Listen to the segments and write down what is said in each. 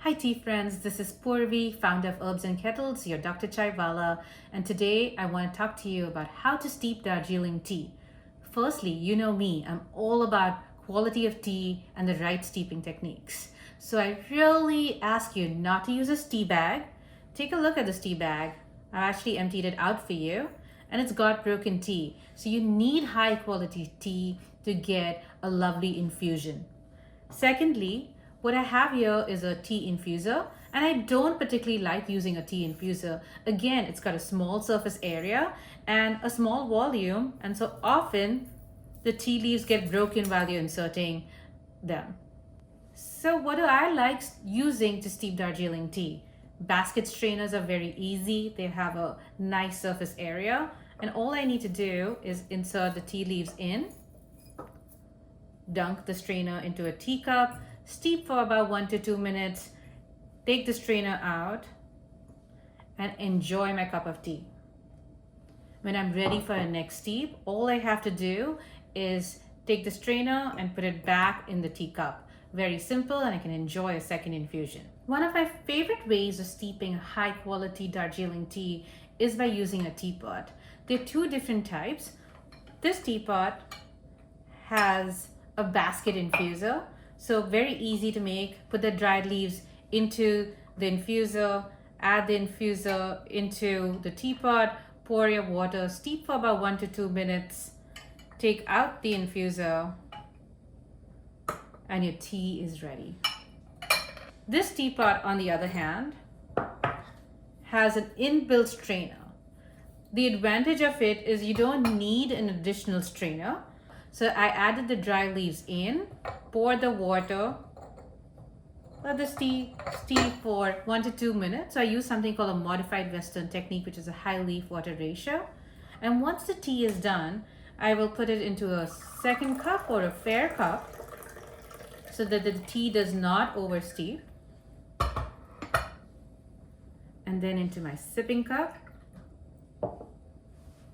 Hi tea friends, this is Poorvi, founder of Herbs and Kettles, your Doctor Chaiwala, and today I want to talk to you about how to steep Darjeeling tea. Firstly, you know me, I'm all about quality of tea and the right steeping techniques. So I really ask you not to use a tea bag. Take a look at this tea bag. I actually emptied it out for you and it's got broken tea. So you need high quality tea to get a lovely infusion. Secondly, what I have here is a tea infuser, and I don't particularly like using a tea infuser. Again, it's got a small surface area and a small volume, and so often the tea leaves get broken while you're inserting them. So what do I like using to steep Darjeeling tea? Basket strainers are very easy. They have a nice surface area, and all I need to do is insert the tea leaves in, dunk the strainer into a teacup, steep for about 1 to 2 minutes, take the strainer out, and enjoy my cup of tea. When I'm ready for a next steep, all I have to do is take the strainer and put it back in the teacup. Very simple, and I can enjoy a second infusion. One of my favorite ways of steeping high quality Darjeeling tea is by using a teapot. There are two different types. This teapot has a basket infuser, so very easy to make. Put the dried leaves into the infuser, add the infuser into the teapot, pour your water, steep for about 1 to 2 minutes, take out the infuser, and your tea is ready. This teapot, on the other hand, has an inbuilt strainer. The advantage of it is you don't need an additional strainer. So I added the dry leaves in, pour the water, let this tea steep for 1 to 2 minutes. So I use something called a modified Western technique, which is a high leaf water ratio. And once the tea is done, I will put it into a second cup or a fair cup so that the tea does not oversteep. And then into my sipping cup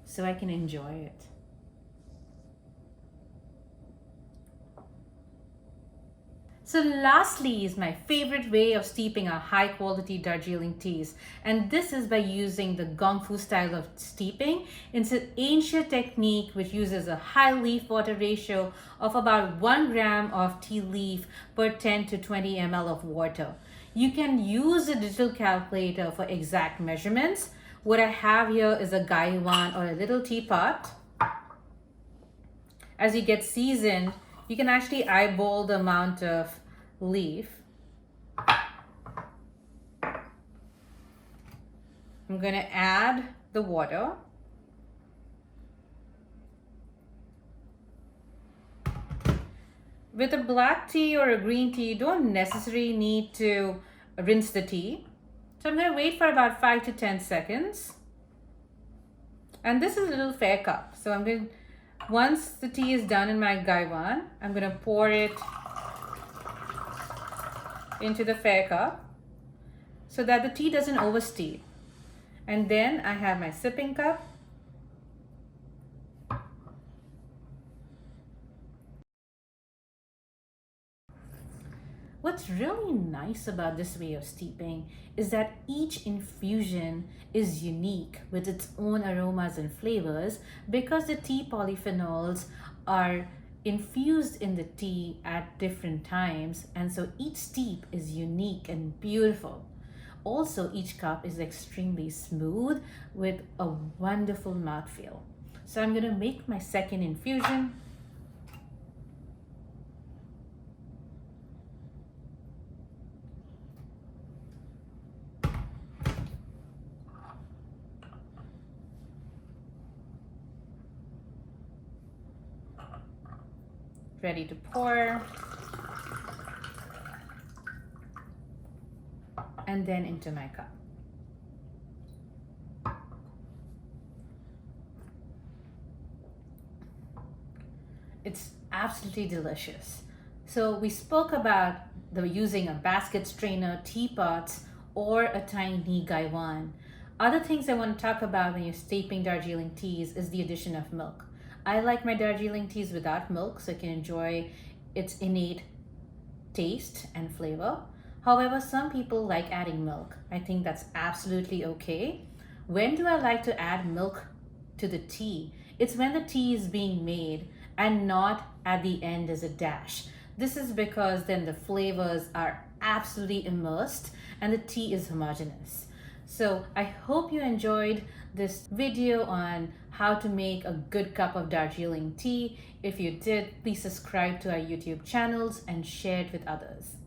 so I can enjoy it. So lastly is my favorite way of steeping our high quality Darjeeling teas, and this is by using the Gong Fu style of steeping. It's an ancient technique which uses a high leaf water ratio of about 1 gram of tea leaf per 10 to 20 ml of water. You can use a digital calculator for exact measurements. What I have here is a gaiwan or a little teapot. As you get seasoned, you can actually eyeball the amount of leaf. I'm going to add the water. With a black tea or a green tea, you don't necessarily need to rinse the tea. So I'm going to wait for about 5 to 10 seconds. And this is a little fair cup. So I'm going to, once the tea is done in my gaiwan, I'm going to pour it into the fair cup so that the tea doesn't oversteep. And then I have my sipping cup. What's really nice about this way of steeping is that each infusion is unique with its own aromas and flavors because the tea polyphenols are infused in the tea at different times, and so each steep is unique and beautiful. Also, each cup is extremely smooth with a wonderful mouthfeel. So I'm going to make my second infusion. Ready to pour, and then into my cup. It's absolutely delicious. So we spoke about using a basket strainer, teapots, or a tiny gaiwan. Other things I want to talk about when you're steeping Darjeeling teas is the addition of milk. I like my Darjeeling teas without milk so I can enjoy its innate taste and flavor. However, some people like adding milk. I think that's absolutely okay. When do I like to add milk to the tea? It's when the tea is being made and not at the end as a dash. This is because then the flavors are absolutely immersed and the tea is homogeneous. So I hope you enjoyed this video on how to make a good cup of Darjeeling tea. If you did, please subscribe to our YouTube channels and share it with others.